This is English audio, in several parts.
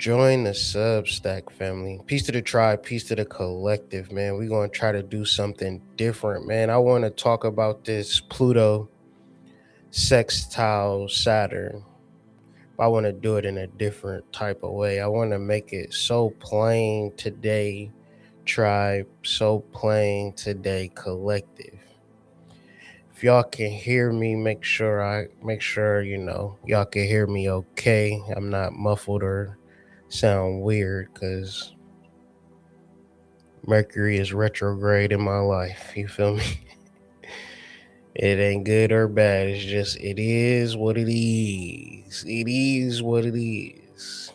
Join the Substack family. Peace to the tribe, peace to the collective, man. We're going to try to do something different, man. I want to talk about this Pluto Sextile Saturn. But I want to do it in a different type of way. I want to make it so plain today, tribe, so plain today, collective. If y'all can hear me, make sure y'all can hear me okay. I'm not muffled or sound weird because Mercury is retrograde in my life. You feel me? It ain't good or bad. It's just, it is what it is. It is what it is.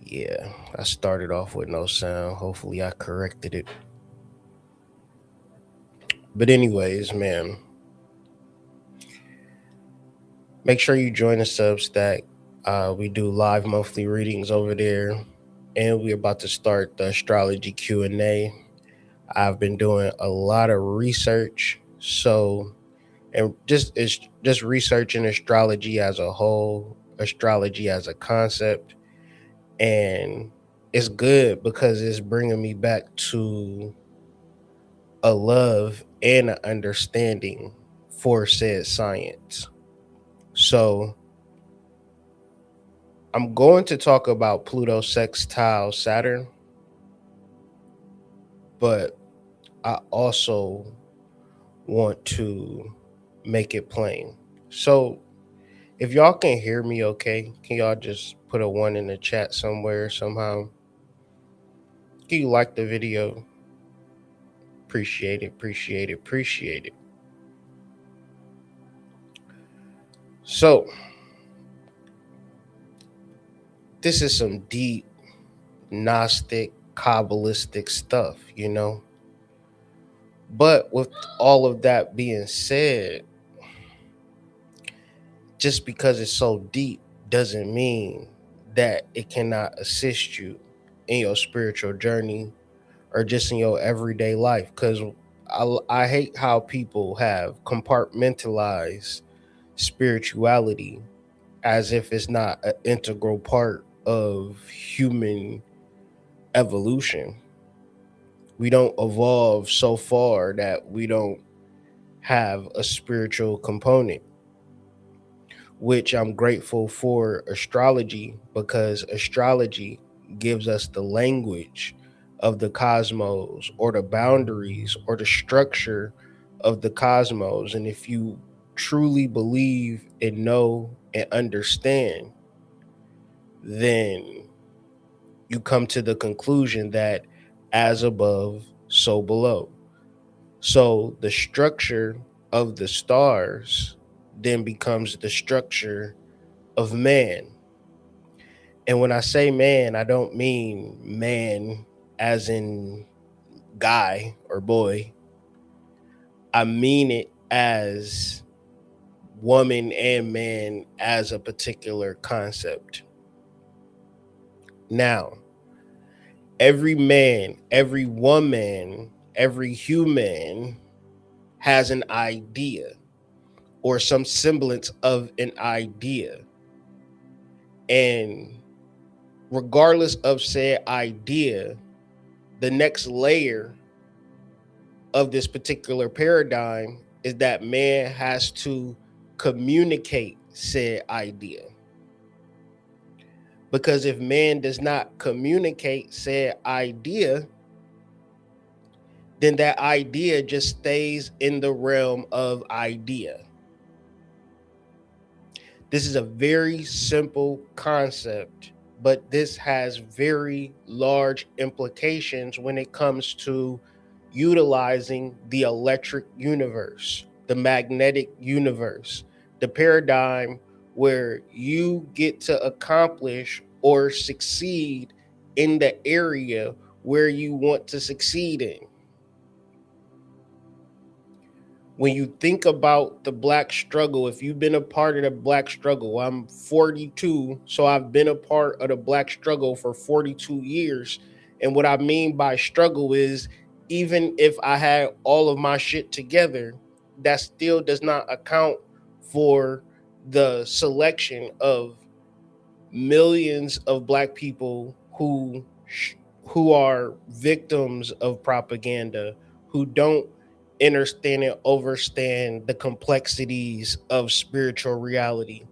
Yeah, I started off with no sound. Hopefully, I corrected it. But, anyways, man, make sure you join the Substack. We do live monthly readings over there, and we're about to start the astrology Q&A. I've been doing a lot of research, and just researching astrology as a whole, astrology as a concept, and it's good because it's bringing me back to a love and an understanding for said science. So I'm going to talk about Pluto sextile Saturn, but I also want to make it plain. So if y'all can hear me okay, can y'all just put a 1 in the chat somewhere somehow? Can you like the video? Appreciate it, appreciate it, appreciate it. So this is some deep Gnostic, Kabbalistic stuff, But with all of that being said, just because it's so deep doesn't mean that it cannot assist you in your spiritual journey or just in your everyday life. Because I hate how people have compartmentalized spirituality as if it's not an integral part of human evolution. We don't evolve so far that we don't have a spiritual component, which I'm grateful for astrology, because astrology gives us the language of the cosmos, or the boundaries, or the structure of the cosmos. And if you truly believe and know and understand, then you come to the conclusion that as above, so below. So the structure of the stars then becomes the structure of man. And when I say man, I don't mean man as in guy or boy. I mean it as woman and man as a particular concept. Now, every man, every woman, every human has an idea or some semblance of an idea. And regardless of said idea, the next layer of this particular paradigm is that man has to communicate said idea. Because if man does not communicate said idea, then that idea just stays in the realm of idea. This is a very simple concept, but this has very large implications when it comes to utilizing the electric universe, the magnetic universe, the paradigm where you get to accomplish or succeed in the area where you want to succeed in. When you think about the Black struggle, if you've been a part of the Black struggle, I'm 42, so I've been a part of the Black struggle for 42 years. And what I mean by struggle is, even if I had all of my shit together, that still does not account for the selection of millions of black people who are victims of propaganda, who don't understand and overstand the complexities of spiritual reality.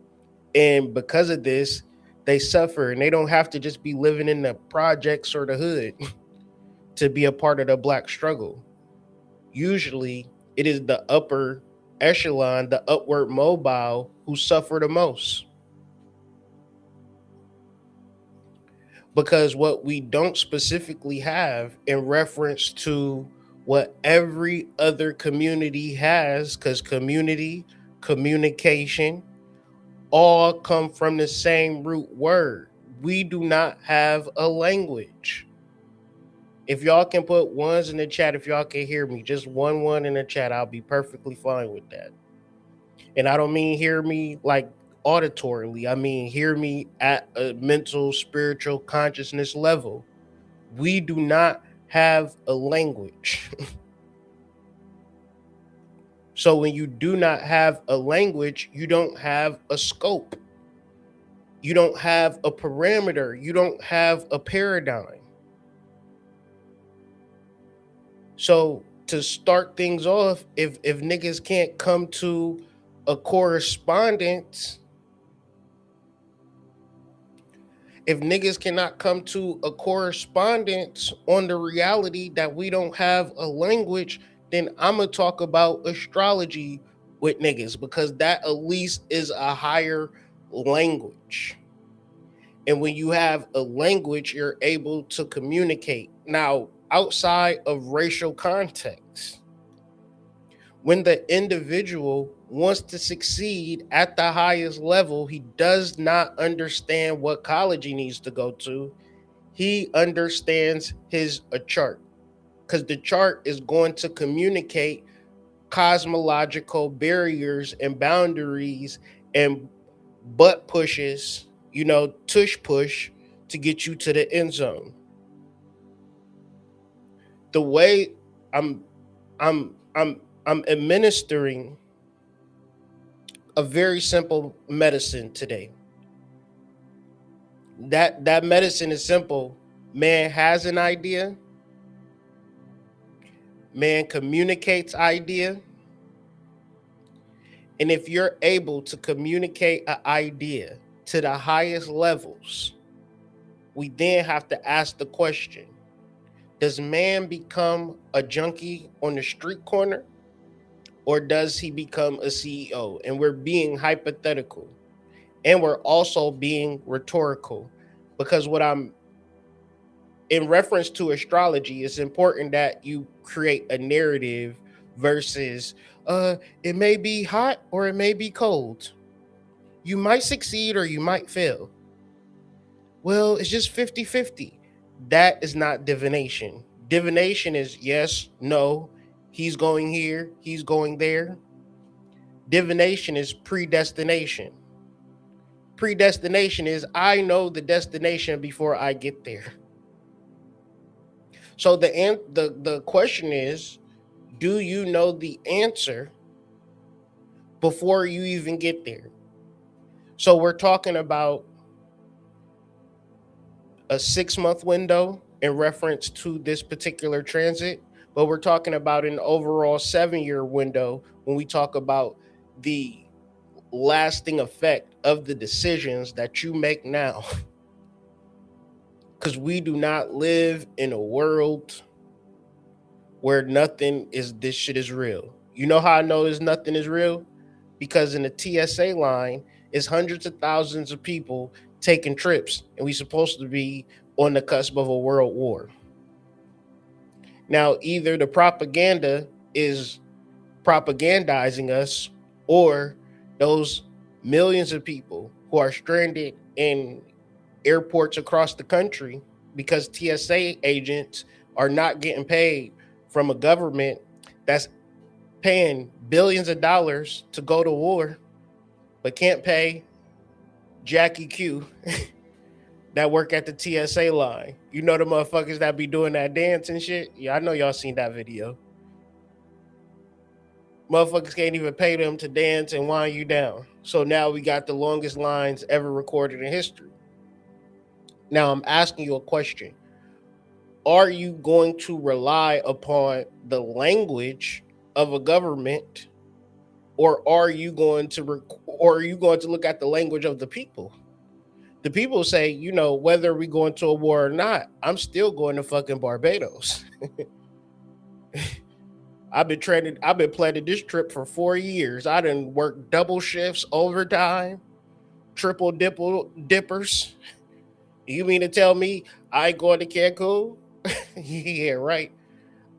And because of this, they suffer, and they don't have to just be living in the projects or the hood to be a part of the black struggle. Usually it is the upper echelon, the upward mobile, who suffer the most. Because what we don't specifically have in reference to what every other community has, because community, communication, all come from the same root word. We do not have a language. If y'all can put ones in the chat, if y'all can hear me, just one in the chat, I'll be perfectly fine with that. And I don't mean hear me like auditorily, I mean hear me at a mental, spiritual consciousness level. We do not have a language. So when you do not have a language, you don't have a scope. You don't have a parameter. You don't have a paradigm. So to start things off, if niggas can't come to a correspondence, if niggas cannot come to a correspondence on the reality that we don't have a language, then I'm gonna talk about astrology with niggas, because that at least is a higher language. And when you have a language, you're able to communicate. Now, outside of racial context, when the individual wants to succeed at the highest level, he does not understand what college he needs to go to. He understands his chart, because the chart is going to communicate cosmological barriers and boundaries and butt pushes, tush push, to get you to the end zone. The way I'm I'm I'm I'm administering a very simple medicine today. That medicine is simple. Man has an idea. Man communicates idea. And if you're able to communicate an idea to the highest levels, we then have to ask the question, does man become a junkie on the street corner, or does he become a CEO? And we're being hypothetical, and we're also being rhetorical, because what I'm in reference to astrology, it's important that you create a narrative versus it may be hot or it may be cold. You might succeed or you might fail. Well, it's just 50-50. That is not divination. Divination is yes, no, he's going here, he's going there. Divination is predestination. Predestination is I know the destination before I get there. So the question is, do you know the answer before you even get there? So we're talking about a 6-month window in reference to this particular transit, but we're talking about an overall 7-year window when we talk about the lasting effect of the decisions that you make now. Because we do not live in a world where this shit is real. You know how I know nothing is real? Because in the TSA line, it's hundreds of thousands of people taking trips, and we supposed to be on the cusp of a world war. Now, either the propaganda is propagandizing us, or those millions of people who are stranded in airports across the country because TSA agents are not getting paid from a government that's paying billions of dollars to go to war, but can't pay Jackie Q that work at the TSA line. You know the motherfuckers that be doing that dance and shit? Yeah, I know y'all seen that video. Motherfuckers can't even pay them to dance and wind you down. So now we got the longest lines ever recorded in history. Now I'm asking you a question. Are you going to rely upon the language of a government, or are you going to look at the language of the people? The people say, you know, whether we go into a war or not, I'm still going to fucking Barbados. I've been planning this trip for 4 years. I done worked double shifts, overtime, triple dippers. You mean to tell me I ain't going to Cancun? Yeah, right.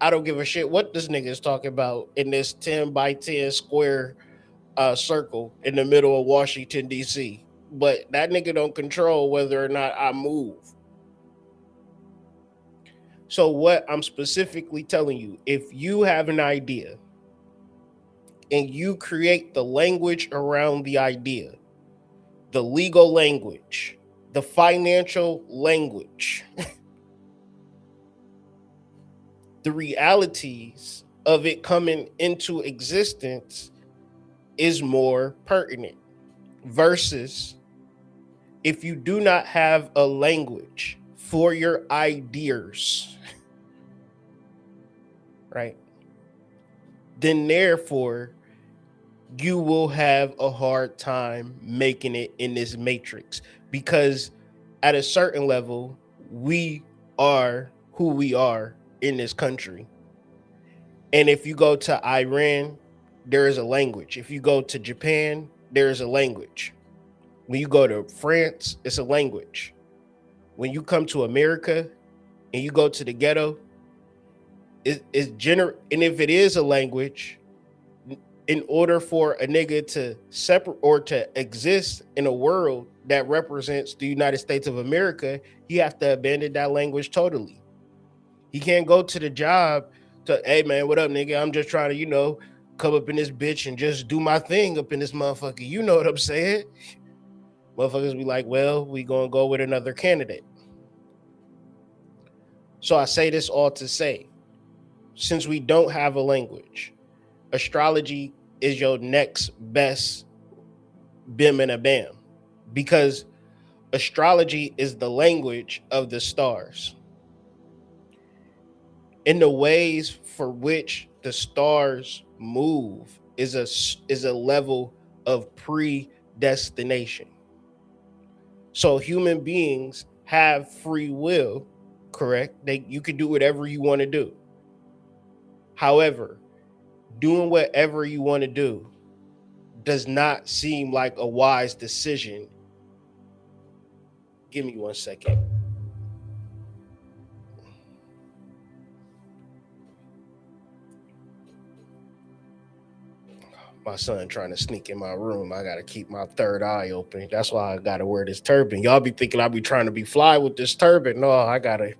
I don't give a shit what this nigga is talking about in this 10 by 10 square circle in the middle of Washington, D.C. But that nigga don't control whether or not I move. So what I'm specifically telling you, if you have an idea and you create the language around the idea, the legal language, the financial language, the realities of it coming into existence is more pertinent versus if you do not have a language for your ideas, right? Then therefore you will have a hard time making it in this matrix, because at a certain level we are who we are in this country. And if you go to Iran, there is a language. If you go to Japan, there is a language. When you go to France, it's a language. When you come to America and you go to the ghetto, it's and if it is a language, in order for a nigga to separate or to exist in a world that represents the United States of America, he have to abandon that language totally. He can't go to the job to, hey man, what up, nigga? I'm just trying to, you know, come up in this bitch and just do my thing up in this motherfucker. You know what I'm saying? Motherfuckers be like, well, we gonna go with another candidate. So I say this all to say, since we don't have a language, astrology is your next best bim and a bam, because astrology is the language of the stars. In the ways for which the stars move is a level of predestination. So human beings have free will, correct? You can do whatever you want to do. However, doing whatever you want to do does not seem like a wise decision. Give me 1 second. My son trying to sneak in my room. I gotta keep my third eye open. That's why I gotta wear this turban. Y'all be thinking I be trying to be fly with this turban. No, I gotta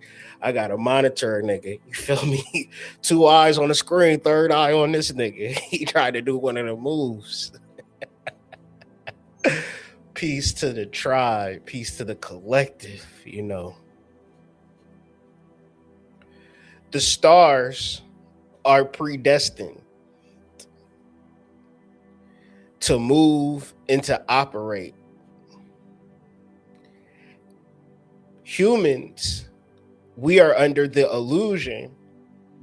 monitor a nigga. You feel me? 2 eyes on the screen, third eye on this nigga. He tried to do one of the moves. Peace to the tribe, peace to the collective, you know. The stars are predestined to move and to operate. Humans, we are under the illusion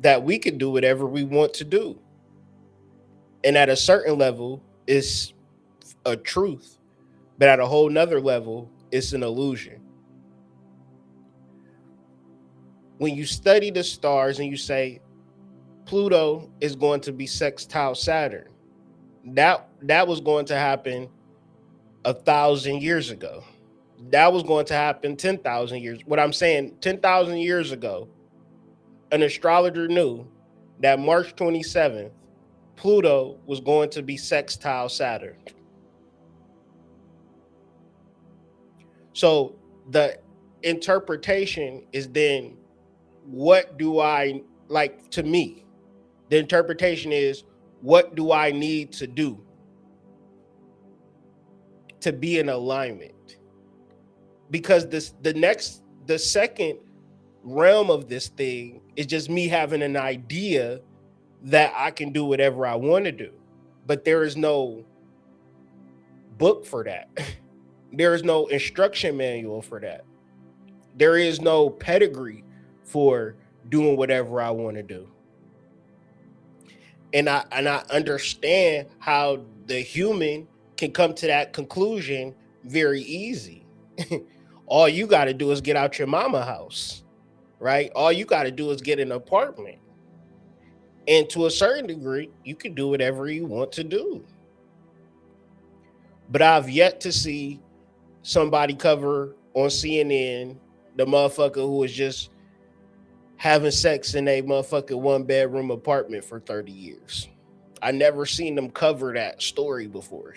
that we can do whatever we want to do. And at a certain level, it's a truth. But at a whole nother level, it's an illusion. When you study the stars and you say Pluto is going to be sextile Saturn, that was going to happen 1,000 years ago. That was going to happen 10,000 years. What I'm saying, 10,000 years ago, an astrologer knew that March 27th, Pluto was going to be sextile Saturn. So the interpretation is then, what do I like? To me, the interpretation is, what do I need to do to be in alignment? Because the second realm of this thing is just me having an idea that I can do whatever I want to do, but there is no book for that. There is no instruction manual for that. There is no pedigree for doing whatever I want to do. And I understand how the human can come to that conclusion very easy. All you got to do is get out your mama house, right? All you got to do is get an apartment. And to a certain degree, you can do whatever you want to do. But I've yet to see somebody cover on CNN the motherfucker who was just having sex in a motherfucking 1-bedroom apartment for 30 years. I never seen them cover that story before.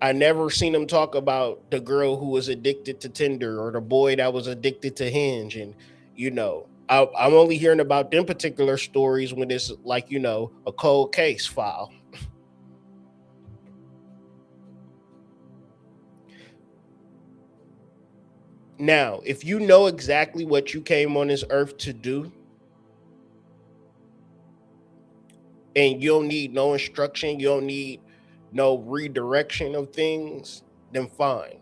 I never seen them talk about the girl who was addicted to Tinder or the boy that was addicted to Hinge. And, I'm only hearing about them particular stories when it's like, a cold case file. Now, if you know exactly what you came on this earth to do, and you don't need no instruction, you don't need no redirection of things, then fine.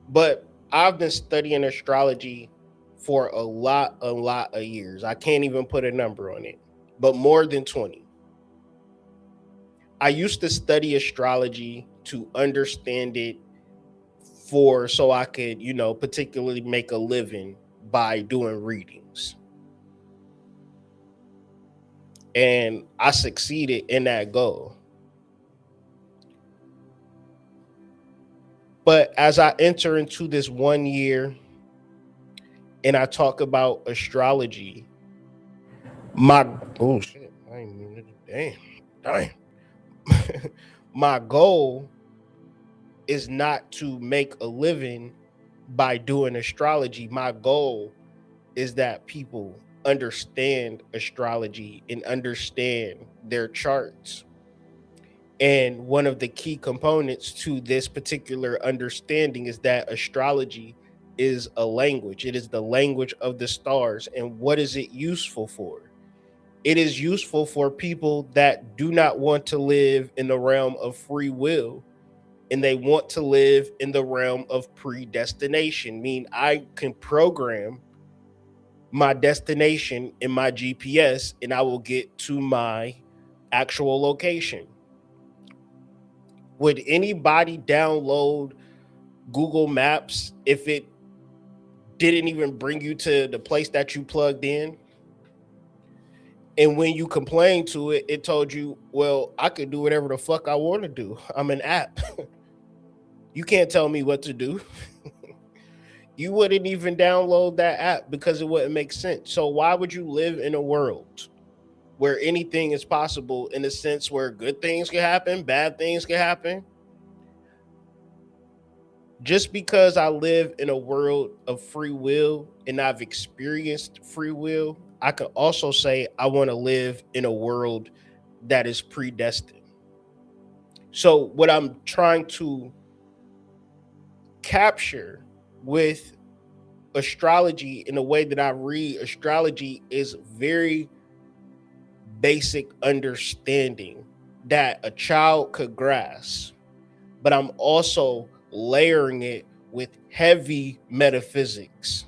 But I've been studying astrology for a lot of years. I can't even put a number on it, but more than 20. I used to study astrology to understand it so I could, particularly make a living by doing readings. And I succeeded in that goal. But as I enter into this 1 year and I talk about astrology, my my goal is not to make a living by doing astrology. My goal is that people understand astrology and understand their charts. And one of the key components to this particular understanding is that astrology is a language. It is the language of the stars. And what is it useful for? It is useful for people that do not want to live in the realm of free will, and they want to live in the realm of predestination. Meaning I can program my destination in my GPS and I will get to my actual location. Would anybody download Google Maps if it didn't even bring you to the place that you plugged in? And when you complained to it, it told you, well, I could do whatever the fuck I want to do. I'm an app. You can't tell me what to do. You wouldn't even download that app because it wouldn't make sense. So why would you live in a world where anything is possible, in a sense where good things can happen, bad things can happen? Just because I live in a world of free will and I've experienced free will, I could also say I want to live in a world that is predestined. So what I'm trying to capture with astrology, in the way that I read astrology, is very basic understanding that a child could grasp, but I'm also layering it with heavy metaphysics,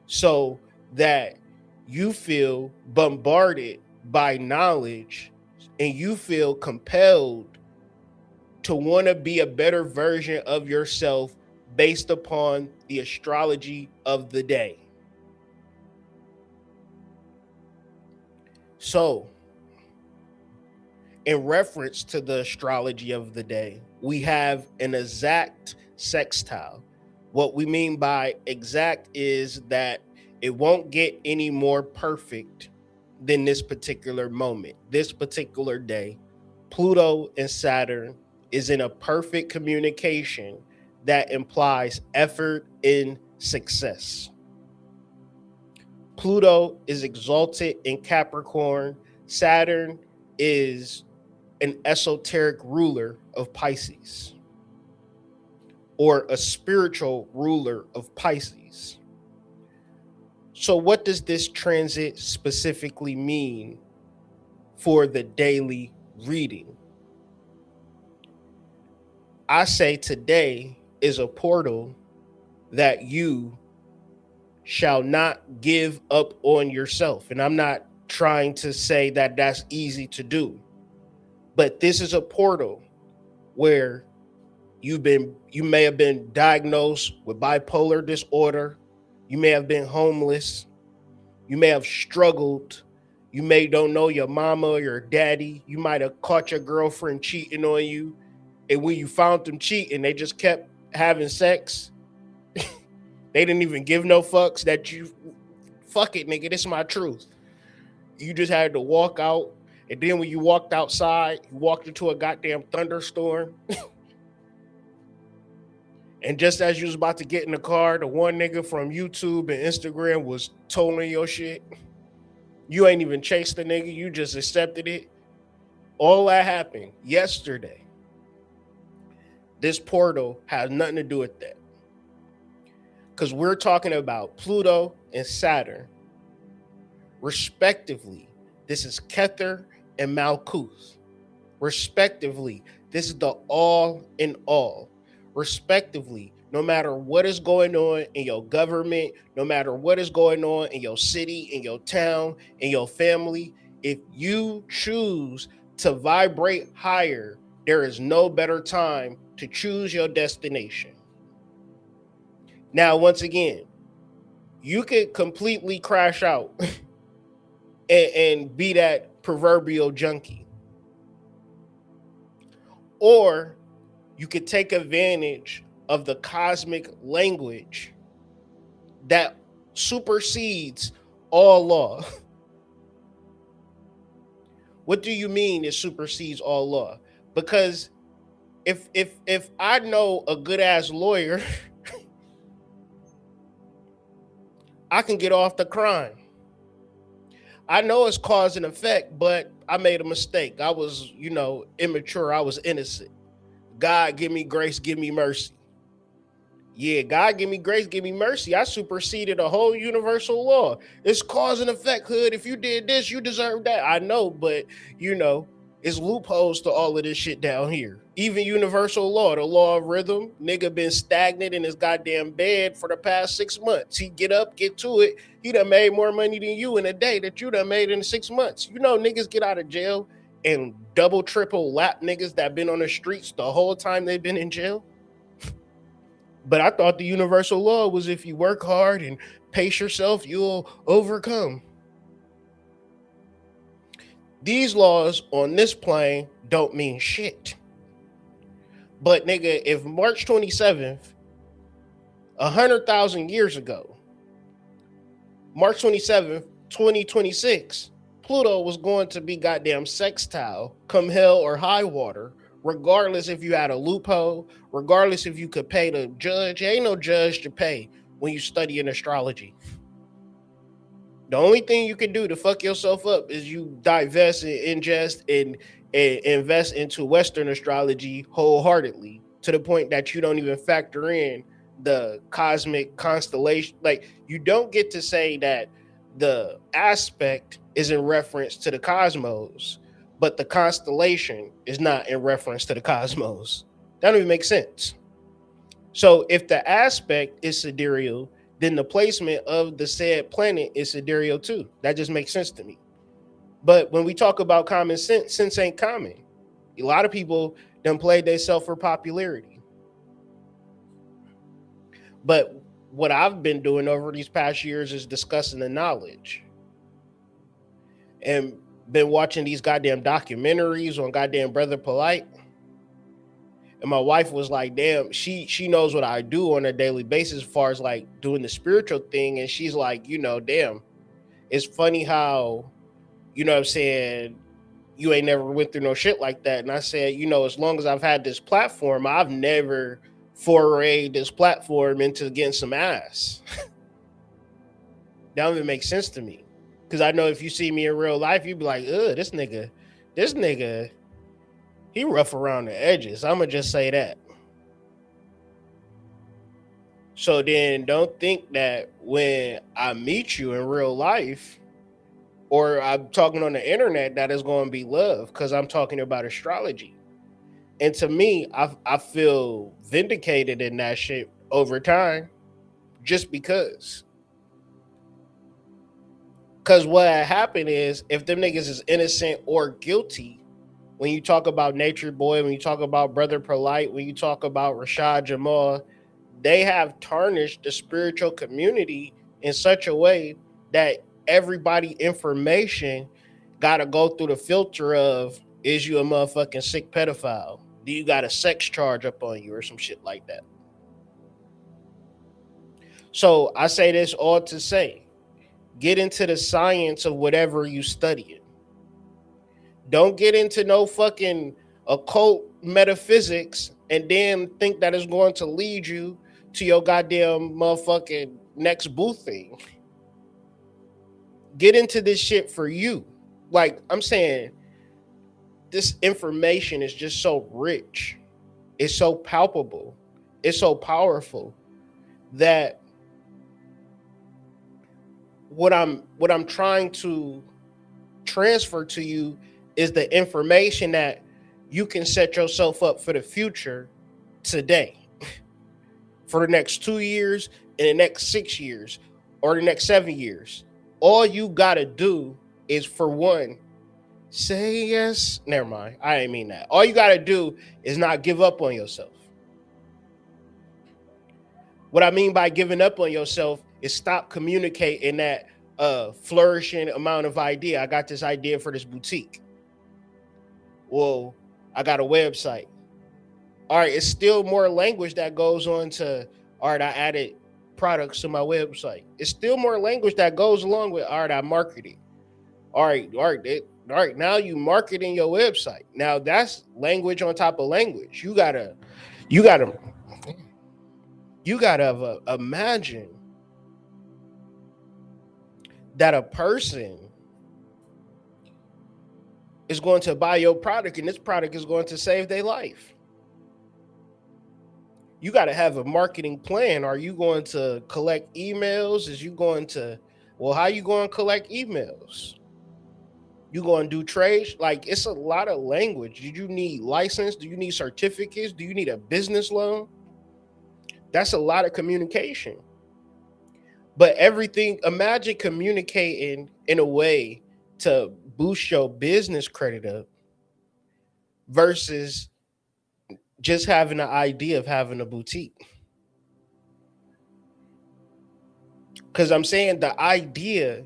so that you feel bombarded by knowledge and you feel compelled to want to be a better version of yourself based upon the astrology of the day. So, in reference to the astrology of the day, we have an exact sextile. What we mean by exact is that it won't get any more perfect than this particular moment, this particular day. Pluto and Saturn is in a perfect communication that implies effort and success. Pluto is exalted in Capricorn. Saturn is an esoteric ruler of Pisces, or a spiritual ruler of Pisces. So what does this transit specifically mean for the daily reading. I say today is a portal that you shall not give up on yourself. And I'm not trying to say that that's easy to do, but this is a portal where you may have been diagnosed with bipolar disorder, you may have been homeless, you may have struggled, you may don't know your mama or your daddy, you might have caught your girlfriend cheating on you, and when you found them cheating, they just kept having sex. They didn't even give no fucks that you, fuck it, nigga, this is my truth. You just had to walk out, and then when you walked outside, you walked into a goddamn thunderstorm. And just as you was about to get in the car, the one nigga from YouTube and Instagram was tolling your shit. You ain't even chased the nigga, you just accepted it. All that happened yesterday. This portal has nothing to do with that. Because we're talking about Pluto and Saturn, respectively. This is Kether and Malkuth. Respectively, this is the all in all. Respectively, no matter what is going on in your government, no matter what is going on in your city, in your town, in your family, if you choose to vibrate higher, there is no better time to choose your destination. Now, once again, you could completely crash out and be that proverbial junkie. Or you could take advantage of the cosmic language that supersedes all law. What do you mean it supersedes all law? Because if I know a good ass lawyer, I can get off the crime. I know it's cause and effect, but I made a mistake. I was, immature. I was innocent. God, give me grace, give me mercy. Yeah, God, give me grace, give me mercy. I superseded a whole universal law. It's cause and effect, hood. If you did this, you deserve that. I know, but, it's loopholes to all of this shit down here. Even universal law, the law of rhythm, nigga been stagnant in his goddamn bed for the past 6 months. He get up, get to it. He done made more money than you in a day that you done made in 6 months. Niggas get out of jail and double, triple lap niggas that been on the streets the whole time they've been in jail. But I thought the universal law was if you work hard and pace yourself, you'll overcome. These laws on this plane don't mean shit. But nigga, if March 27th, 100,000 years ago, March 27th, 2026, Pluto was going to be goddamn sextile, come hell or high water, regardless if you had a loophole, regardless if you could pay the judge. There ain't no judge to pay when you study in astrology. The only thing you can do to fuck yourself up is you divest and ingest and invest into Western astrology wholeheartedly, to the point that you don't even factor in the cosmic constellation. Like, you don't get to say that the aspect is in reference to the cosmos, but the constellation is not in reference to the cosmos. That don't even make sense. So if the aspect is sidereal, then the placement of the said planet is sidereal too. That just makes sense to me. But when we talk about common sense, sense ain't common. A lot of people done played themselves for popularity. But what I've been doing over these past years is discussing the knowledge. And been watching these goddamn documentaries on goddamn Brother Polite. And my wife was like, damn, she knows what I do on a daily basis as far as like doing the spiritual thing. And she's like, damn, it's funny how, what I'm saying, you ain't never went through no shit like that. And I said, as long as I've had this platform, I've never forayed this platform into getting some ass. That don't even make sense to me. Because I know if you see me in real life, you'd be like, ugh, this nigga, he rough around the edges. I'm going to just say that. So then don't think that when I meet you in real life, or I'm talking on the internet, that is going to be love because I'm talking about astrology. And to me, I feel vindicated in that shit over time just because. Because what happened is, if them niggas is innocent or guilty, when you talk about Nature Boy, when you talk about Brother Polite, when you talk about Rashad Jamal, they have tarnished the spiritual community in such a way that everybody information got to go through the filter of, is you a motherfucking sick pedophile? Do you got a sex charge up on you or some shit like that? So I say this all to say, get into the science of whatever you studying. Don't get into no fucking occult metaphysics and then think that it's going to lead you to your goddamn motherfucking next boo thing. Get into this shit for you. Like I'm saying, this information is just so rich. It's so palpable. It's so powerful that what I'm trying to transfer to you is the information that you can set yourself up for the future today, for the next 2 years, and the next 6 years, or the next 7 years. All you gotta do is, for one, say yes. Never mind, I didn't mean that. All you gotta do is not give up on yourself. What I mean by giving up on yourself is stop communicating that flourishing amount of idea. I got this idea for this boutique. Well, I got a website. All right, it's still more language that goes on to, all right, I added products to my website. It's still more language that goes along with, all right, I marketed. All right, now you marketing your website. Now that's language on top of language. You gotta imagine that a person is going to buy your product and this product is going to save their life. You got to have a marketing plan. Are you going to collect emails? Is you going to, well, how you going to collect emails? You going to do trades? Like, it's a lot of language. Do you need license? Do you need certificates? Do you need a business loan? That's a lot of communication. But everything, imagine communicating in a way to boost your business credit up versus just having the idea of having a boutique. Because I'm saying the idea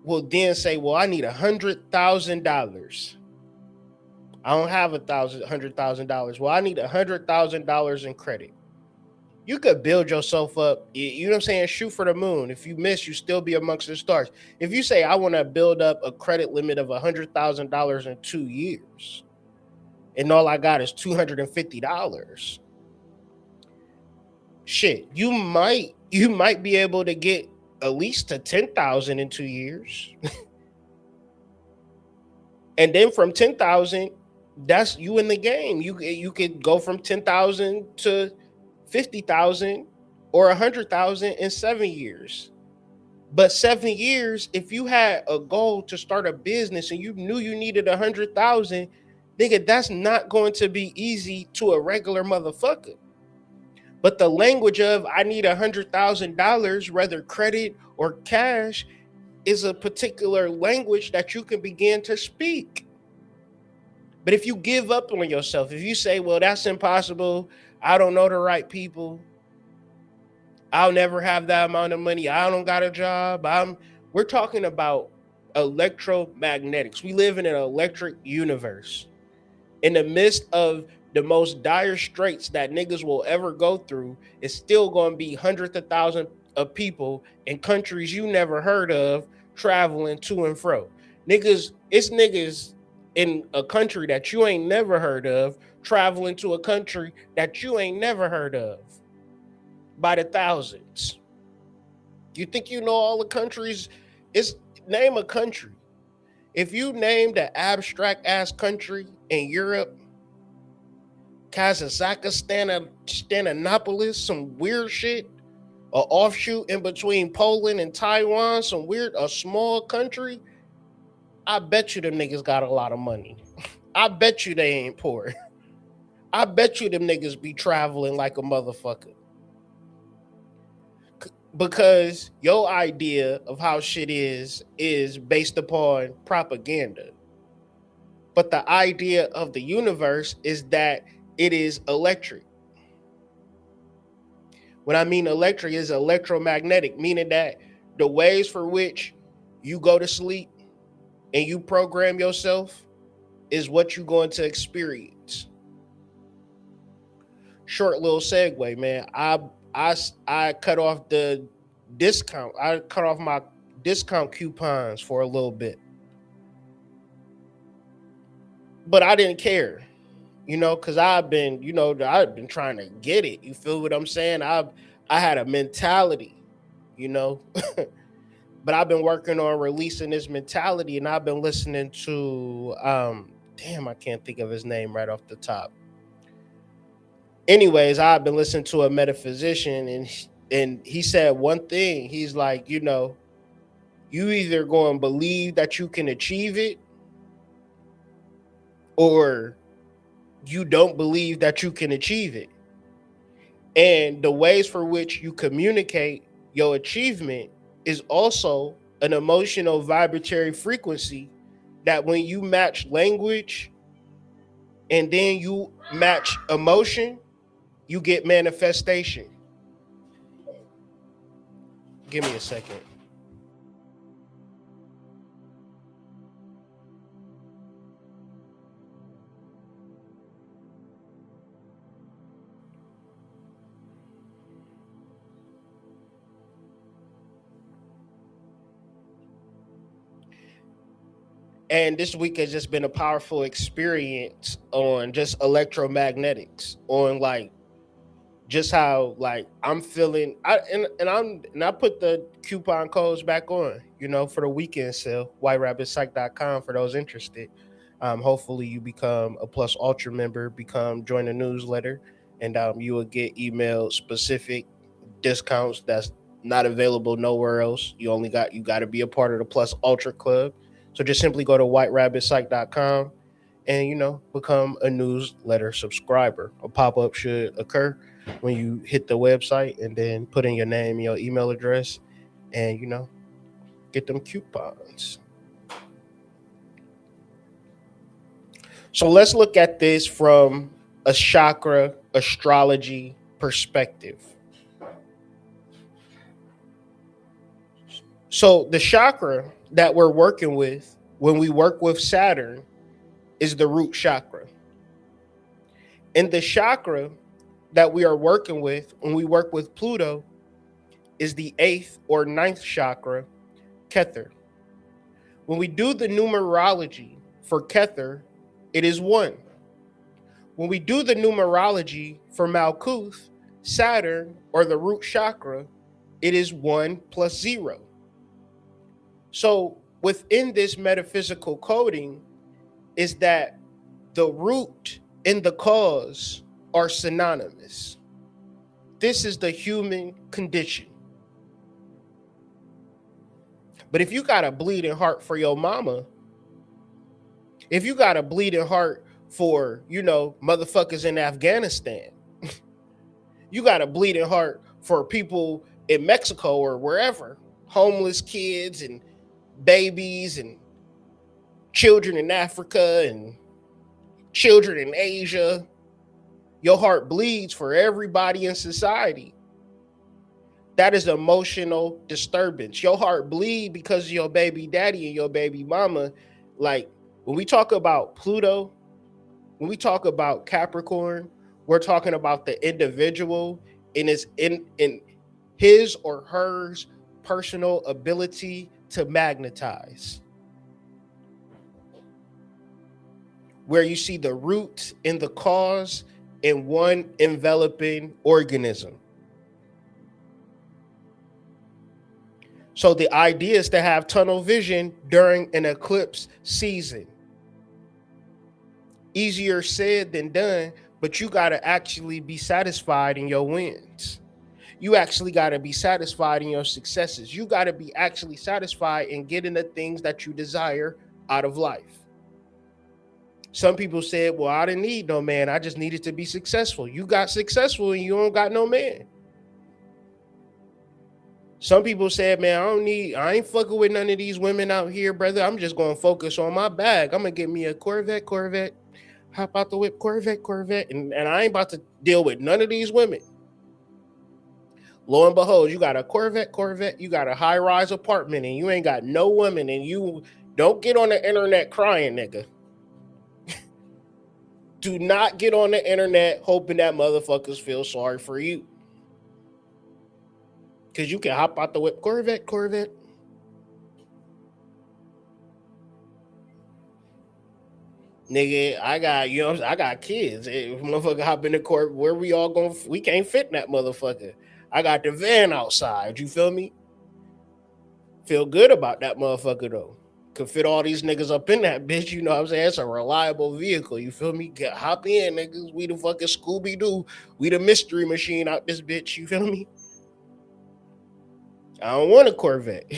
will then say, well, I need $100,000. I don't have $100,000. Well, I need $100,000 in credit. You could build yourself up. You know what I'm saying? Shoot for the moon. If you miss, you still be amongst the stars. If you say, I want to build up a credit limit of $100,000 in 2 years, and all I got is $250, shit, you might be able to get at least to 10,000 in 2 years. And then from 10,000, that's you in the game. You could go from 10,000 to 50,000 or 100,000 in 7 years. But 7 years, if you had a goal to start a business and you knew you needed 100,000, nigga, that's not going to be easy to a regular motherfucker. But the language of I need $100,000, whether credit or cash, is a particular language that you can begin to speak. But if you give up on yourself, if you say, well, that's impossible, I don't know the right people, I'll never have that amount of money, I don't got a job, we're talking about electromagnetics. We live in an electric universe. In the midst of the most dire straits that niggas will ever go through, it's still going to be hundreds of thousands of people in countries you never heard of traveling to and fro. It's niggas in a country that you ain't never heard of traveling to a country that you ain't never heard of by the thousands. You think you know all the countries? Name a country. If you name the abstract ass country in Europe, Kazakhstan, Stanopolis, some weird shit, an offshoot in between Poland and Taiwan, a small country, I bet you them niggas got a lot of money. I bet you they ain't poor. I bet you them niggas be traveling like a motherfucker. Because your idea of how shit is based upon propaganda. But the idea of the universe is that it is electric. When I mean electric, is electromagnetic, meaning that the ways for which you go to sleep and you program yourself is what you're going to experience. Short little segue, man. I cut off the discount. I cut off my discount coupons for a little bit, but I didn't care, because I've been trying to get it. You feel what I'm saying? I had a mentality, you know. But I've been working on releasing this mentality, and I've been listening to damn, I can't think of his name right off the top. Anyways, I've been listening to a metaphysician, and he said one thing. He's like, you either go and believe that you can achieve it, or you don't believe that you can achieve it. And the ways for which you communicate your achievement is also an emotional vibratory frequency that when you match language and then you match emotion, you get manifestation. Give me a second. And this week has just been a powerful experience on just electromagnetics, on like just how like I'm feeling. I put the coupon codes back on, for the weekend sale, whiterabbitpsych.com for those interested. Hopefully you become a Plus Ultra member, join the newsletter, and you will get emailed specific discounts that's not available nowhere else. You got to be a part of the Plus Ultra Club. So just simply go to whiterabbitpsych.com and become a newsletter subscriber. A pop-up should occur when you hit the website, and then put in your name and your email address, and get them coupons. So let's look at this from a chakra astrology perspective. So the chakra that we're working with when we work with Saturn is the root chakra. And the chakra that we are working with when we work with Pluto is the 8th or 9th chakra, Kether. When we do the numerology for Kether, it is 1. When we do the numerology for Malkuth, Saturn, or the root chakra, it is 1 plus 0. So within this metaphysical coding is that the root and the cause are synonymous. This is the human condition. But if you got a bleeding heart for your mama, if you got a bleeding heart for, motherfuckers in Afghanistan, you got a bleeding heart for people in Mexico or wherever, homeless kids and babies and children in Africa and children in Asia, your heart bleeds for everybody in society. That is emotional disturbance. Your heart bleed because of your baby daddy and your baby mama. Like when we talk about Pluto, when we talk about Capricorn, we're talking about the individual in his or hers personal ability to magnetize. Where you see the root and the cause in one enveloping organism. So the idea is to have tunnel vision during an eclipse season. Easier said than done, but you got to actually be satisfied in your wins. You actually got to be satisfied in your successes. You got to be actually satisfied in getting the things that you desire out of life. Some people said, well, I didn't need no man. I just needed to be successful. You got successful and you don't got no man. Some people said, man, I ain't fucking with none of these women out here, brother. I'm just going to focus on my bag. I'm going to get me a Corvette, hop out the whip, Corvette. And I ain't about to deal with none of these women. Lo and behold, you got a Corvette, you got a high-rise apartment, and you ain't got no women, and you don't get on the internet crying, nigga. Do not get on the internet hoping that motherfuckers feel sorry for you. Because you can hop out the whip, Corvette. Nigga, I got kids. If motherfucker hop in the court, where we all going? We can't fit in that motherfucker. I got the van outside. You feel me? Feel good about that motherfucker though. Could fit all these niggas up in that bitch. You know what I'm saying? It's a reliable vehicle. You feel me? Hop in, niggas. We the fucking Scooby-Doo. We the mystery machine out this bitch. You feel me? I don't want a Corvette.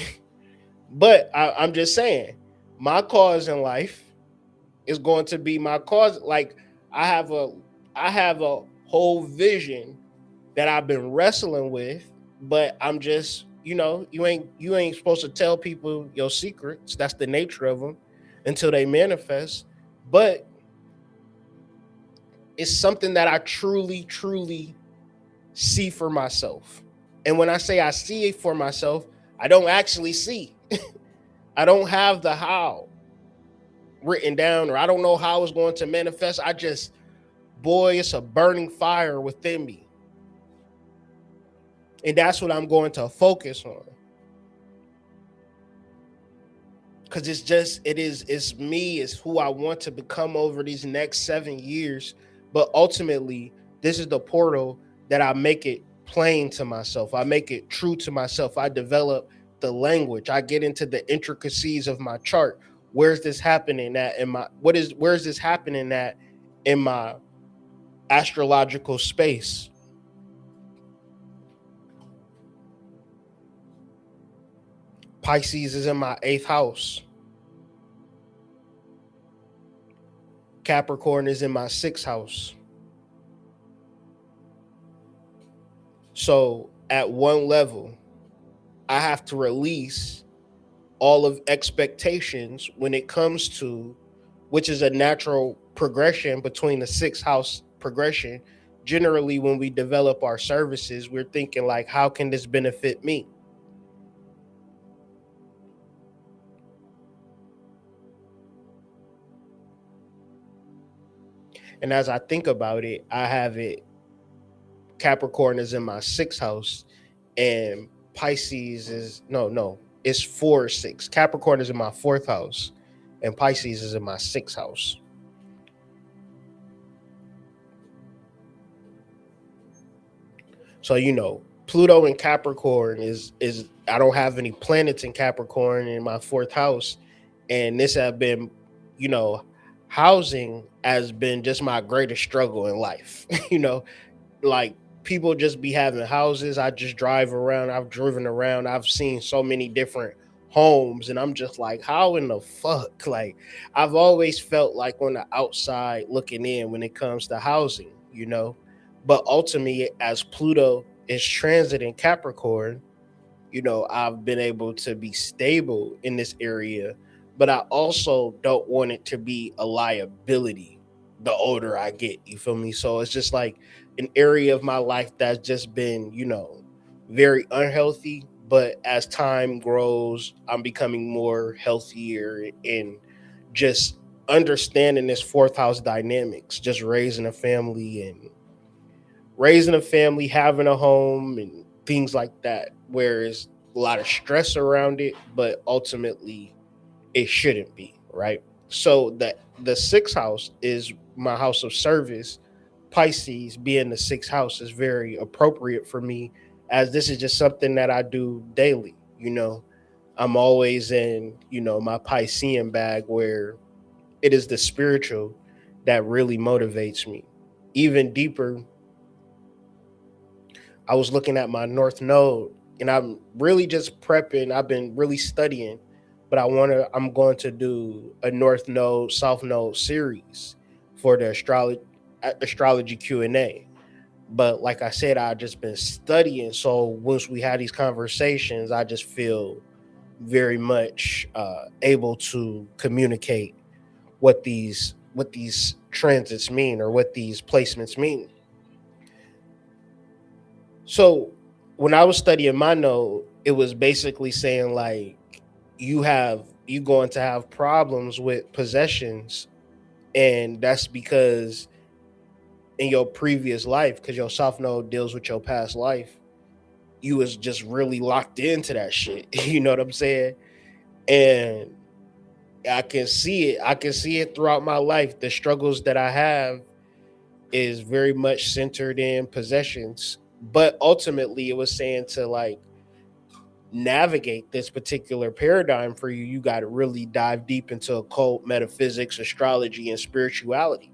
But I'm just saying, my cause in life is going to be my cause. Like I have a whole vision that I've been wrestling with, but I'm just, you ain't supposed to tell people your secrets. That's the nature of them until they manifest. But it's something that I truly see for myself. And when I say I see it for myself, I don't actually see. I don't have the how written down, or I don't know how it's going to manifest. Boy, it's a burning fire within me. And that's what I'm going to focus on. Because it's me, it's who I want to become over these next 7 years. But ultimately, this is the portal that I make it plain to myself. I make it true to myself. I develop the language. I get into the intricacies of my chart. Where's this happening at where's this happening at in my astrological space? Pisces is in my 8th house. Capricorn is in my 6th house. So at one level, I have to release all of expectations when it comes to, which is a natural progression between the 6th house progression. Generally, when we develop our services, we're thinking like, how can this benefit me? And as I think about it, I have it, Capricorn is in my 6th house and Pisces is, it's 4 or 6. Capricorn is in my 4th house and Pisces is in my 6th house. So, Pluto in Capricorn is I don't have any planets in Capricorn in my 4th house. And this have been, housing has been just my greatest struggle in life. Like people just be having houses. I just drive around. I've driven around. I've seen so many different homes and I'm just like, how in the fuck? Like I've always felt like on the outside looking in when it comes to housing, but ultimately as Pluto is transiting Capricorn, I've been able to be stable in this area, but I also don't want it to be a liability the older I get. You feel me? So it's just like an area of my life that's just been, very unhealthy. But as time grows, I'm becoming more healthier and just understanding this 4th house dynamics, just raising a family, having a home and things like that, where there's a lot of stress around it, but ultimately it shouldn't be, right? So that the 6th house is my house of service. Pisces being the 6th house is very appropriate for me, as this is just something that I do daily. I'm always in, my Piscean bag, where it is the spiritual that really motivates me. Even deeper, I was looking at my North Node and I'm really just prepping. I've been really studying, but but I'm going to do a North Node, South Node series for the astrology Q&A. But like I said, I've just been studying. So once we have these conversations, I just feel very much able to communicate what these transits mean, or what these placements mean. So when I was studying my node, it was basically saying like you going to have problems with possessions, and that's because in your previous life, because your south node deals with your past life, you was just really locked into that shit. You know what I'm saying? And I can see it. I can see it throughout my life. The struggles that I have is very much centered in possessions. But ultimately, it was saying to like navigate this particular paradigm for you, you got to really dive deep into occult metaphysics, astrology, and spirituality,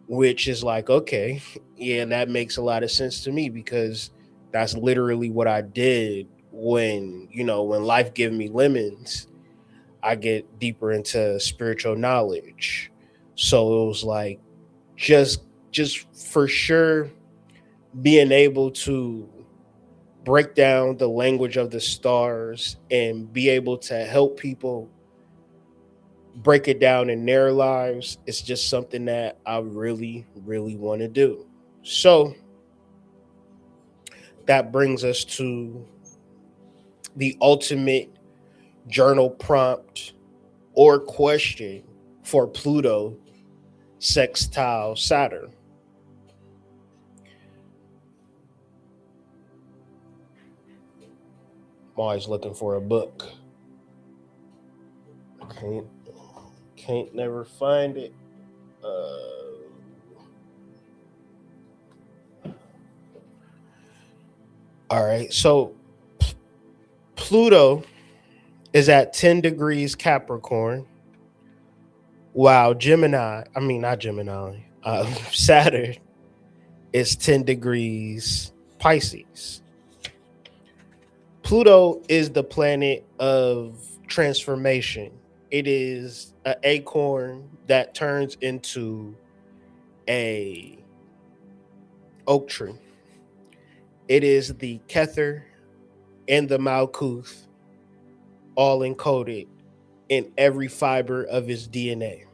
which is like, okay, yeah, that makes a lot of sense to me, because that's literally what I did when life gave me lemons. I get deeper into spiritual knowledge. So it was like just just for sure being able to break down the language of the stars and be able to help people break it down in their lives. It's just something that I really, really want to do. So that brings us to the ultimate journal prompt or question for Pluto sextile Saturn. I'm always looking for a book. Can't can't never find it. All right, so Pluto is at 10 degrees Capricorn, while not Gemini, Saturn is 10 degrees Pisces. Pluto is the planet of transformation. It is an acorn that turns into a oak tree. It is the Kether and the Malkuth all encoded in every fiber of his DNA.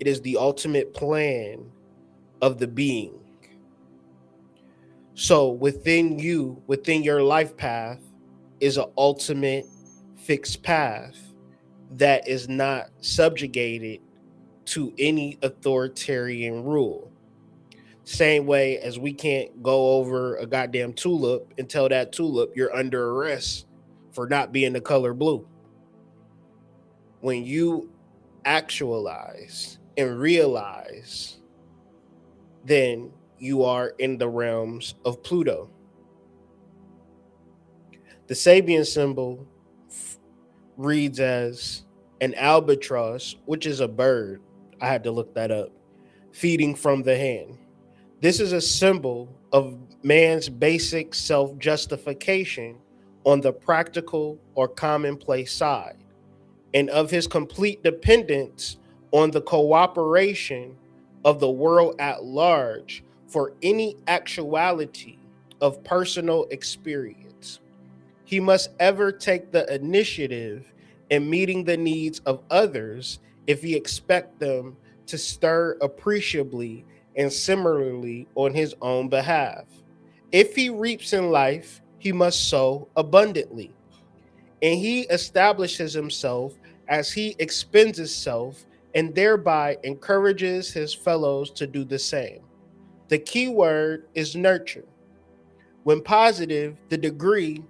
It is the ultimate plan of the being. So within you, within your life path, is an ultimate fixed path that is not subjugated to any authoritarian rule. Same way as we can't go over a goddamn tulip and tell that tulip you're under arrest for not being the color blue. When you actualize and realize, then you are in the realms of Pluto. The Sabian symbol reads as an albatross, which is a bird. I had to look that up. Feeding from the hand. This is a symbol of man's basic self justification on the practical or commonplace side, and of his complete dependence on the cooperation of the world at large for any actuality of personal experience. He must ever take the initiative in meeting the needs of others if he expects them to stir appreciably and similarly on his own behalf. If he reaps in life, he must sow abundantly, and he establishes himself as he expends himself and thereby encourages his fellows to do the same. The key word is nurture. When positive, the degree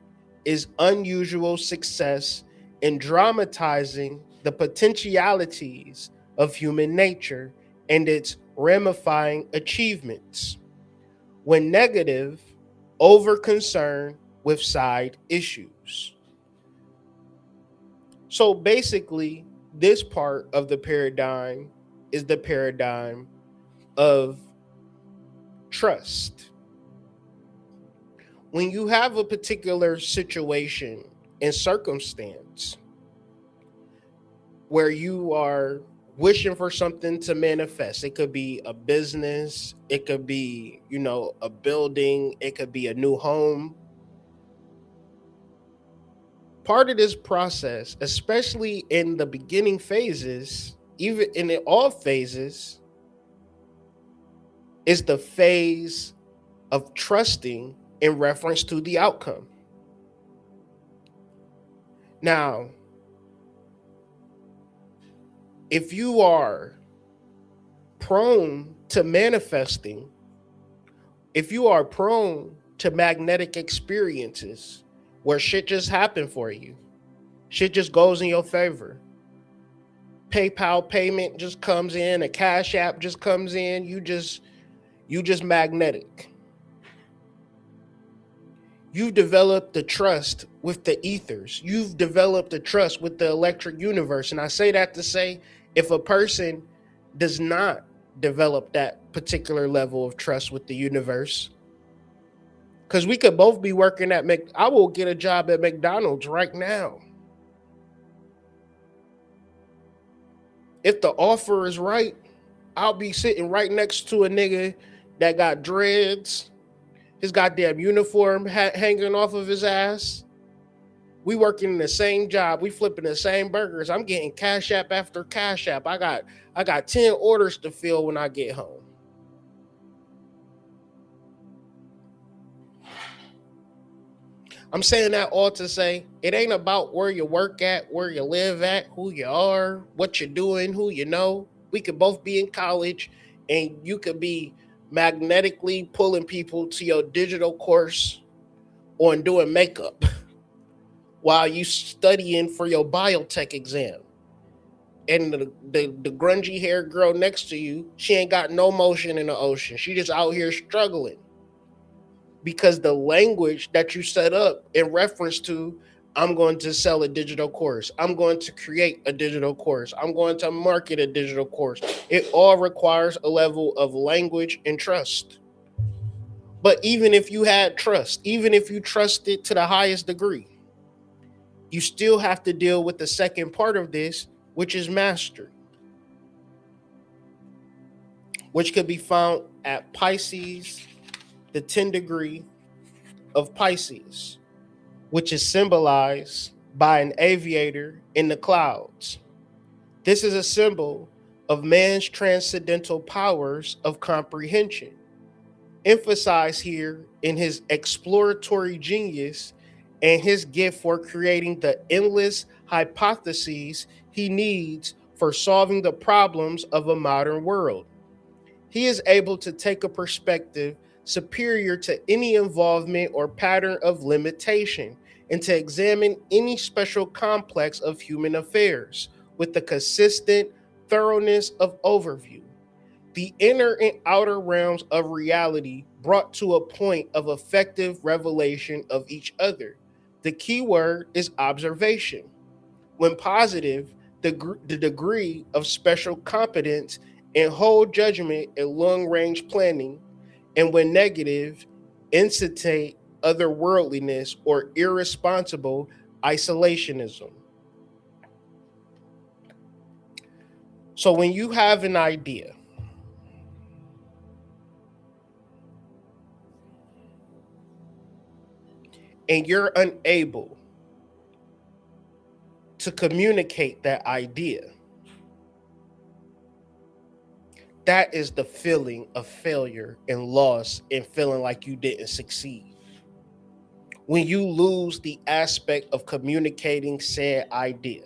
is unusual success in dramatizing the potentialities of human nature and its ramifying achievements. When negative, over concern with side issues. So basically, this part of the paradigm is the paradigm of trust. When you have a particular situation and circumstance, where you are wishing for something to manifest. It could be a business, it could be, a building, it could be a new home. Part of this process, especially in the beginning phases, even in all phases, is the phase of trusting in reference to the outcome. Now, if you are prone to manifesting, if you are prone to magnetic experiences where shit just happened for you, shit just goes in your favor, PayPal payment just comes in, a Cash App just comes in, you just magnetic. You've developed the trust with the ethers. You've developed the trust with the electric universe. And I say that to say, if a person does not develop that particular level of trust with the universe, because we could both be working at I will get a job at McDonald's right now. If the offer is right, I'll be sitting right next to a nigga that got dreads, his goddamn uniform hanging off of his ass. We working in the same job. We flipping the same burgers. I'm getting Cash App after Cash App. I got 10 orders to fill when I get home. I'm saying that all to say it ain't about where you work at, where you live at, who you are, what you're doing, who you know. We could both be in college and you could be magnetically pulling people to your digital course on doing makeup while you studying for your biotech exam. And the grungy haired girl next to you, she ain't got no motion in the ocean. She just out here struggling. Because the language that you set up in reference to, I'm going to sell a digital course, I'm going to create a digital course, I'm going to market a digital course. It all requires a level of language and trust. But even if you had trust, even if you trusted to the highest degree, you still have to deal with the second part of this, which is mastery, which could be found at Pisces, the 10th degree of Pisces, which is symbolized by an aviator in the clouds. This is a symbol of man's transcendental powers of comprehension, emphasized here in his exploratory genius and his gift for creating the endless hypotheses he needs for solving the problems of a modern world. He is able to take a perspective superior to any involvement or pattern of limitation and to examine any special complex of human affairs with the consistent thoroughness of overview. The inner and outer realms of reality brought to a point of effective revelation of each other. The key word is observation. When positive, the degree of special competence and whole judgment and long-range planning, and when negative, incitate otherworldliness or irresponsible isolationism. So when you have an idea, and you're unable to communicate that idea, that is the feeling of failure and loss and feeling like you didn't succeed. When you lose the aspect of communicating said idea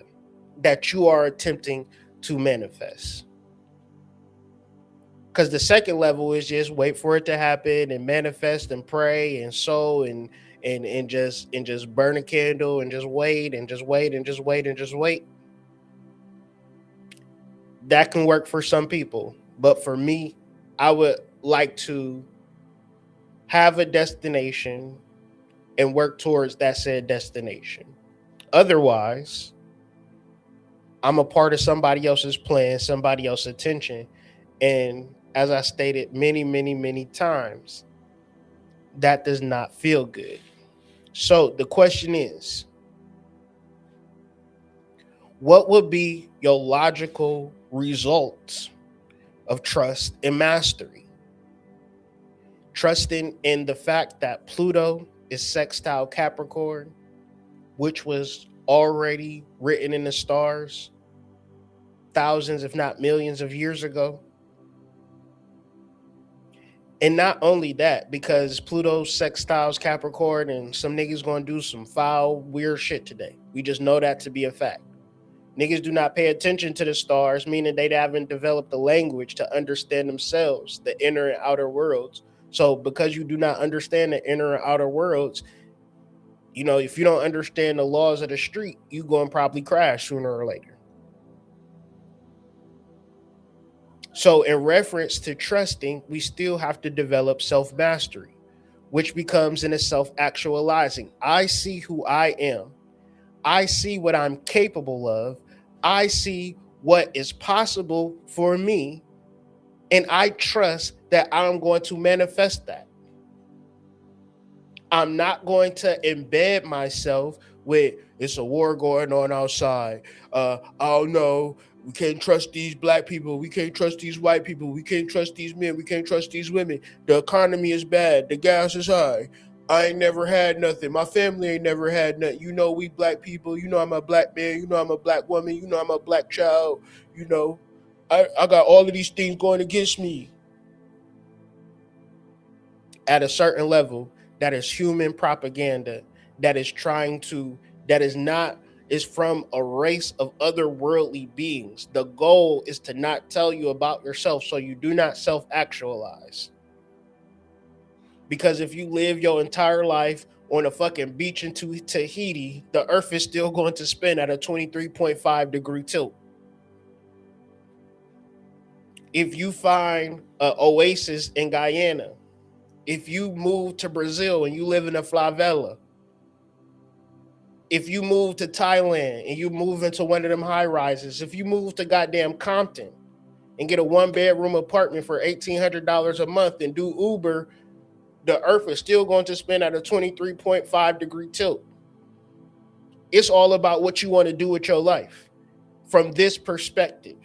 that you are attempting to manifest. Because the second level is just wait for it to happen and manifest and pray and sow and just burn a candle and just wait and just wait and just wait and just wait. That can work for some people, but for me, I would like to have a destination and work towards that said destination. Otherwise, I'm a part of somebody else's plan, somebody else's attention, and as I stated many, many, many times, that does not feel good. So the question is, What would be your logical results of trust and mastery? Trusting in the fact that Pluto is sextile Capricorn, which was already written in the stars thousands, if not millions of years ago. And not only that, because Pluto sextiles Capricorn and some niggas gonna do some foul, weird shit today. We just know that to be a fact. Niggas do not pay attention to the stars, meaning they haven't developed the language to understand themselves, the inner and outer worlds. So because you do not understand the inner and outer worlds, you know, if you don't understand the laws of the street, you going to probably crash sooner or later. So in reference to trusting, we still have to develop self-mastery, which becomes in a self-actualizing. I see who I am. I see what I'm capable of. I see what is possible for me. And I trust that I'm going to manifest that. I'm not going to embed myself with it's a war going on outside. I don't know. We can't trust these black people. We can't trust these white people. We can't trust these men. We can't trust these women. The economy is bad. The gas is high. I ain't never had nothing. My family ain't never had nothing. You know, we black people. You know, I'm a black man. You know, I'm a black woman. You know, I'm a black child. You know, I got all of these things going against me. At a certain level, that is human propaganda that is trying to, that is not, is from a race of otherworldly beings. The goal is to not tell you about yourself so you do not self-actualize. Because if you live your entire life on a fucking beach in Tahiti, the earth is still going to spin at a 23.5 degree tilt. If you find an oasis in Guyana, if you move to Brazil and you live in a favela, if you move to Thailand and you move into one of them high rises, if you move to goddamn Compton and get a 1-bedroom apartment for $1,800 a month and do Uber, the earth is still going to spin at a 23.5 degree tilt. It's all about what you want to do with your life from this perspective.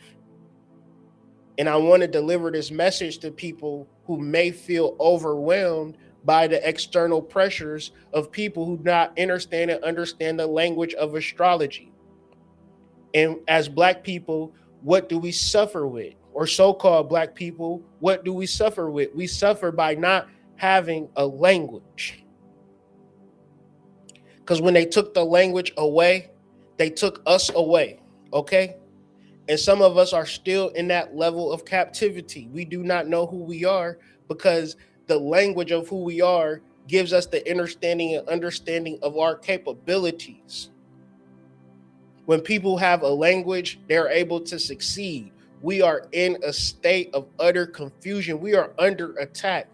And I want to deliver this message to people who may feel overwhelmed by the external pressures of people who not understand the language of astrology. And as black people, what do we suffer with? Or so-called black people, what do we suffer with? We suffer by not having a language. Because when they took the language away, they took us away, okay? And some of us are still in that level of captivity. We do not know who we are because the language of who we are gives us the understanding of our capabilities. When people have a language, they're able to succeed. We are in a state of utter confusion. We are under attack.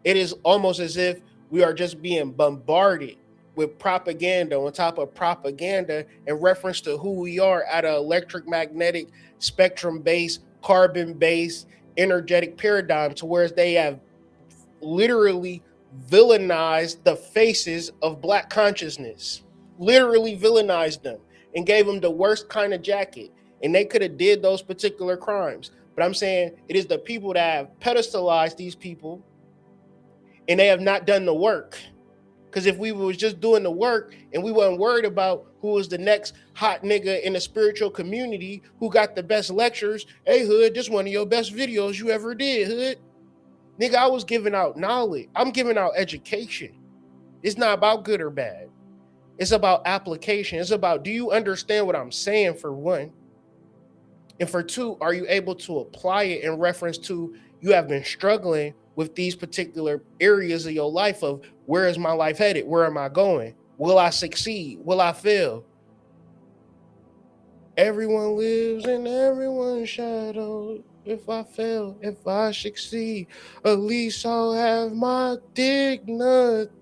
It is almost as if we are just being bombarded with propaganda on top of propaganda in reference to who we are at an electromagnetic spectrum-based, carbon-based, energetic paradigm, to where they have literally villainized the faces of black consciousness, literally villainized them and gave them the worst kind of jacket. And they could have did those particular crimes. But I'm saying it is the people that have pedestalized these people and they have not done the work. Because if we was just doing the work and we weren't worried about who was the next hot nigga in the spiritual community who got the best lectures, hey, Hood, this one of your best videos you ever did, Hood. Nigga, I was giving out knowledge. I'm giving out education. It's not about good or bad. It's about application. It's about, do you understand what I'm saying, for one? And for two, are you able to apply it in reference to you have been struggling with these particular areas of your life of where is my life headed? Where am I going? Will I succeed? Will I fail? Everyone lives in everyone's shadow. If I fail, if I succeed, at least I'll have my dignity.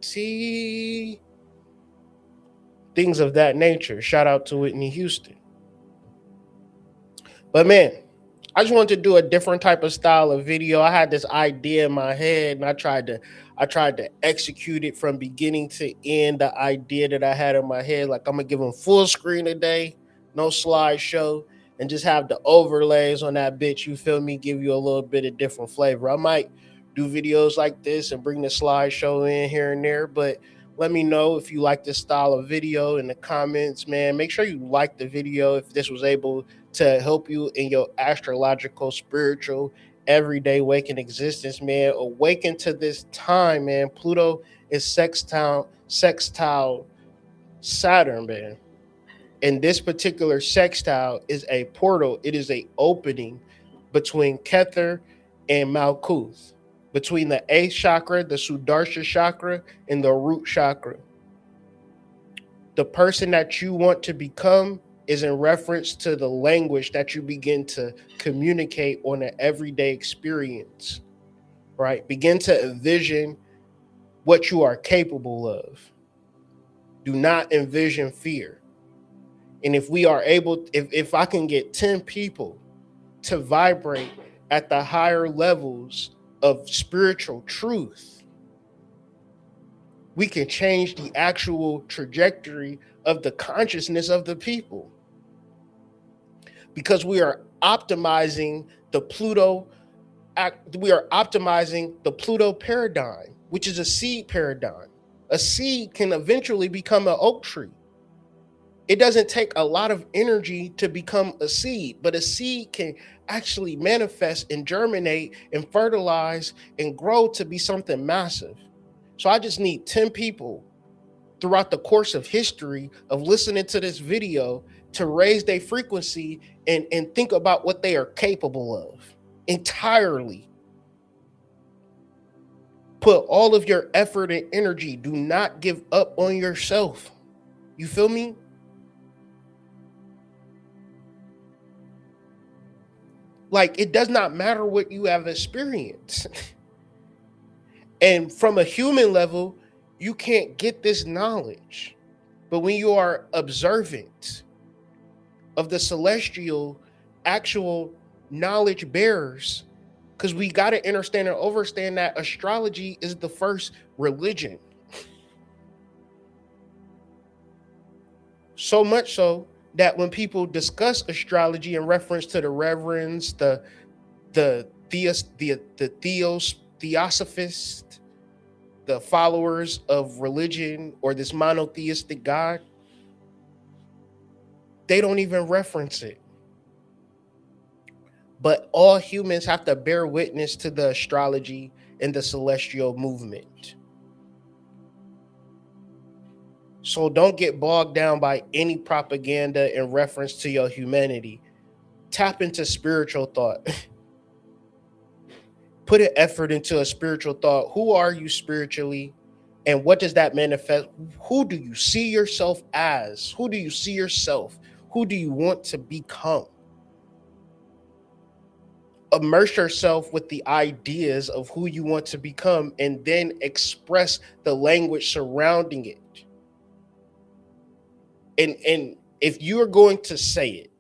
Things of that nature. Shout out to Whitney Houston. But man, I just wanted to do a different type of style of video. I had this idea in my head and I tried to execute it from beginning to end. The idea that I had in my head, like I'm gonna give them full screen today. no slideshow, and just have the overlays on that bitch. You feel me? Give you a little bit of different flavor. I might do videos like this and bring the slideshow in here and there, but let me know if you like this style of video in the comments, man. Make sure you like the video if this was able to help you in your astrological, spiritual, everyday waking existence, man. Awaken to this time, man. Pluto is sextile Saturn, man. And this particular sextile is a portal. It is a opening between Kether and Malkuth, between the 8th chakra, the Sudarsha chakra, and the root chakra. The person that you want to become is in reference to the language that you begin to communicate on an everyday experience, right? Begin to envision what you are capable of. Do not envision fear. And if we are able, if I can get 10 people to vibrate at the higher levels of spiritual truth, we can change the actual trajectory of the consciousness of the people. Because we are optimizing the Pluto paradigm, which is a seed paradigm. A seed can eventually become an oak tree. It doesn't take a lot of energy to become a seed, but a seed can actually manifest and germinate and fertilize and grow to be something massive. So I just need 10 people throughout the course of history of listening to this video to raise their frequency and think about what they are capable of entirely. Put all of your effort and energy. Do not give up on yourself. You feel me? Like, it does not matter what you have experienced. And from a human level, you can't get this knowledge. But when you are observant of the celestial, actual knowledge bearers, because we got to understand and understand that astrology is the first religion. So much so that when people discuss astrology in reference to the reverends, the theosophists, the followers of religion or this monotheistic God, they don't even reference it. But all humans have to bear witness to the astrology and the celestial movement. So don't get bogged down by any propaganda in reference to your humanity. Tap into spiritual thought. Put an effort into a spiritual thought. Who are you spiritually? And what does that manifest? Who do you see yourself as? Who do you see yourself? Who do you want to become? Immerse yourself with the ideas of who you want to become and then express the language surrounding it. And if you're going to say it,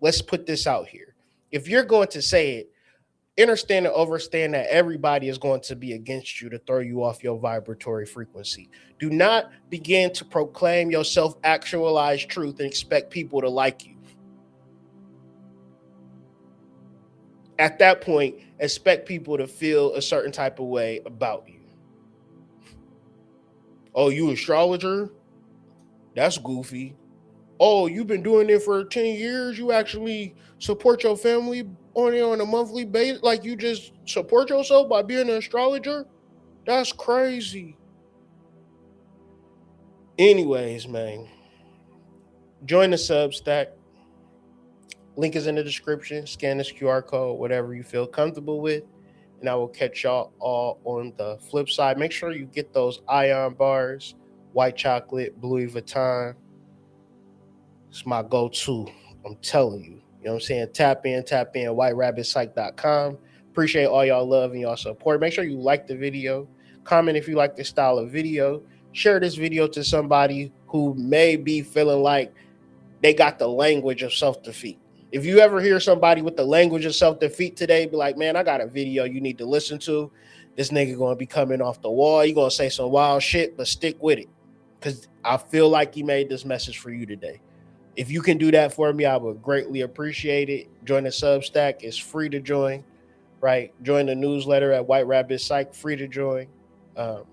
let's put this out here. If you're going to say it, understand and understand that everybody is going to be against you to throw you off your vibratory frequency. Do not begin to proclaim your self-actualized truth and expect people to like you. At that point, expect people to feel a certain type of way about you. Oh, you astrologer? That's goofy. Oh, you've been doing it for 10 years. You actually support your family on a monthly basis. Like, you just support yourself by being an astrologer? That's crazy. Anyways, man, join the Substack. Link is in the description. Scan this QR code, whatever you feel comfortable with. And I will catch y'all all on the flip side. Make sure you get those ion bars, white chocolate, Louis Vuitton. It's my go-to. I'm telling you. You know what I'm saying? Tap in, whiterabbitpsych.com. Appreciate all y'all love and y'all support. Make sure you like the video. Comment if you like this style of video. Share this video to somebody who may be feeling like they got the language of self-defeat. If you ever hear somebody with the language of self-defeat today, be like, man, I got a video you need to listen to. This nigga going to be coming off the wall. He going to say some wild shit, but stick with it. Because I feel like he made this message for you today. If you can do that for me, I would greatly appreciate it. Join the Substack. It's free to join, right? Join the newsletter at White Rabbit Psych, free to join. But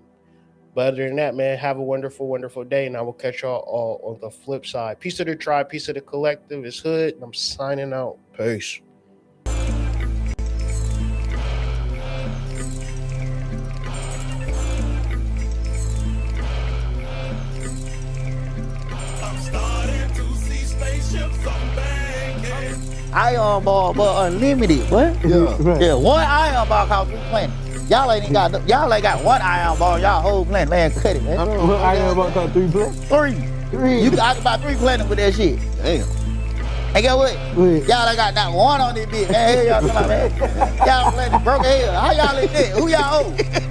other than that, man, have a wonderful, wonderful day. And I will catch y'all all on the flip side. Peace of the tribe, peace of the collective. It's Hood, and I'm signing out. Peace. Iron ball, but unlimited, what? Yeah. Right. Yeah, one iron ball cost 3 planet. Y'all ain't got one iron ball, y'all whole planet, man, cut it, man. What iron ball cost 3 plus? 3. 3. You can occupy 3 planets with that shit. Damn. And guess what? Wait. Y'all ain't got not one on this bitch, man. Hell y'all talking about, man. Y'all planet broke hell. How y'all in that? Who y'all owe?